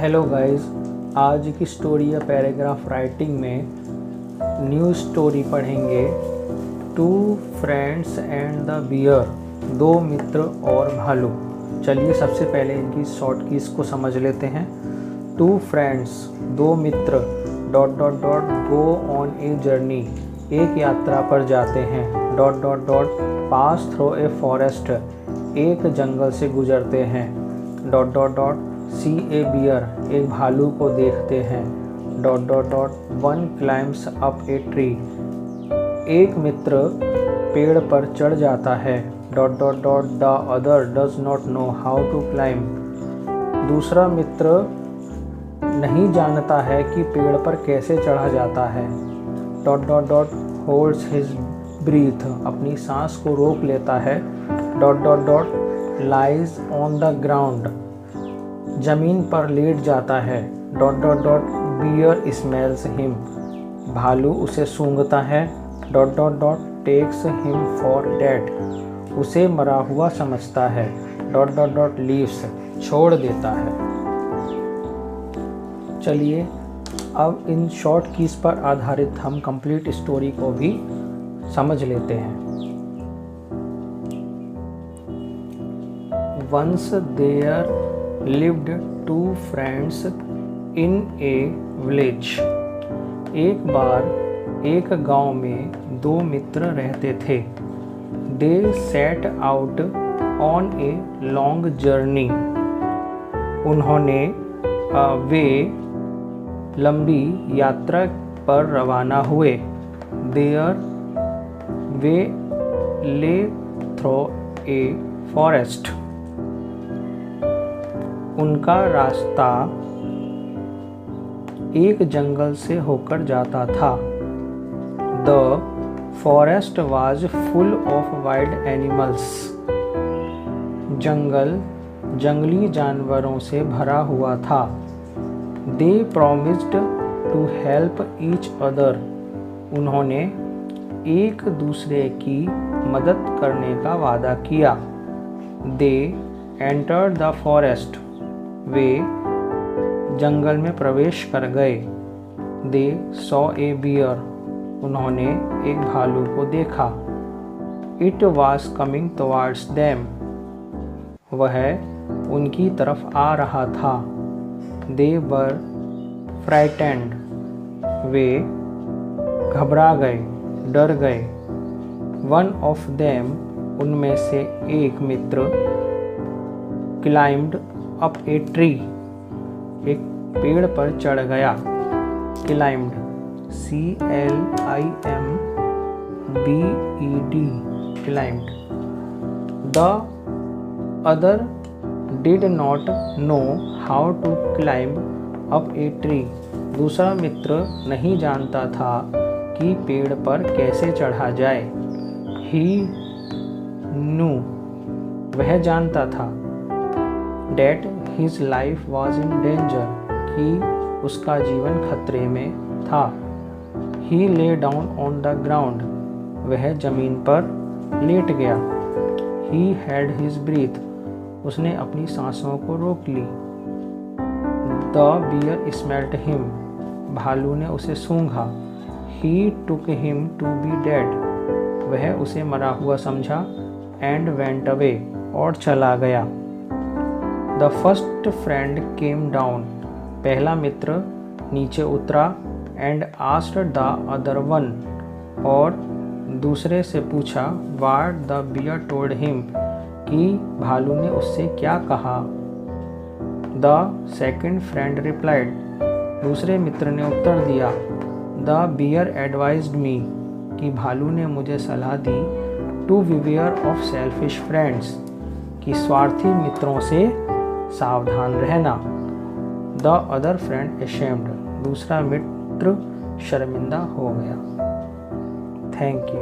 Hello guys, आज की story या पैराग्राफ राइटिंग में न्यू स्टोरी पढ़ेंगे। Two friends and the bear, दो मित्र और भालू। चलिए सबसे पहले इनकी शॉर्ट कीज को समझ लेते हैं। टू फ्रेंड्स, दो मित्र, dot dot dot go on a journey, एक यात्रा पर जाते हैं, dot dot dot pass through a forest, एक जंगल से गुजरते हैं, dot dot dot see a bear, एक भालू को देखते हैं, dot dot dot one climbs up a tree, एक मित्र पेड़ पर चढ़ जाता है, dot dot dot the other does not know how to climb, दूसरा मित्र नहीं जानता है कि पेड़ पर कैसे चढ़ा जाता है, dot dot dot holds his breath, अपनी सांस को रोक लेता है, dot dot dot lies on the ground, जमीन पर लेट जाता है, dot dot dot bear smells him, भालू उसे सूंघता है, dot dot dot takes him for dead, उसे मरा हुआ समझता है, डॉट डॉट डॉट लीव्स, छोड़ देता है। चलिए अब इन शॉर्ट कीज पर आधारित हम कंप्लीट स्टोरी को भी समझ लेते हैं। Once there lived two friends in a village, एक बार एक गांव में दो मित्र रहते थे। They set out on a long journey, वे लंबी यात्रा पर रवाना हुए। There way lay through a forest, उनका रास्ता एक जंगल से होकर जाता था। The forest was full of wild animals, जंगल जंगली जानवरों से भरा हुआ था। They promised to help each other, उन्होंने एक दूसरे की मदद करने का वादा किया। दे एंटर्ड द फॉरेस्ट, वे जंगल में प्रवेश कर गए। दे सॉ ए बियर, उन्होंने एक भालू को देखा। It was coming towards them, वह उनकी तरफ आ रहा था। दे वर फ्राइटेंड, वे घबरा गए, डर गए। वन ऑफ देम, उनमें से एक मित्र, क्लाइम्ड अप ए ट्री, एक पेड़ पर चढ़ गया। Climbed, CLIMBED, climbed. The other did not know how to climb up a tree, दूसरा मित्र नहीं जानता था कि पेड़ पर कैसे चढ़ा जाए। ही न्यू, वह जानता था। That his life was in danger, कि उसका जीवन खतरे में था। He lay down on the ground, वह जमीन पर लेट गया। He held his breath, उसने अपनी सांसों को रोक ली। The bear smelled him, भालू ने उसे सूंघा। He took him to be dead, वह उसे मरा हुआ समझा। And went away, और चला गया। The first friend came down, पहला मित्र नीचे उतरा। And asked the other one, और दूसरे से पूछा। What the bear told him, कि भालू ने उससे क्या कहा। The second friend replied, दूसरे मित्र ने उत्तर दिया। The bear advised me, कि भालू ने मुझे सलाह दी। To beware of selfish friends, कि स्वार्थी मित्रों से सावधान रहना। द अदर फ्रेंड ashamed, दूसरा मित्र शर्मिंदा हो गया। Thank you.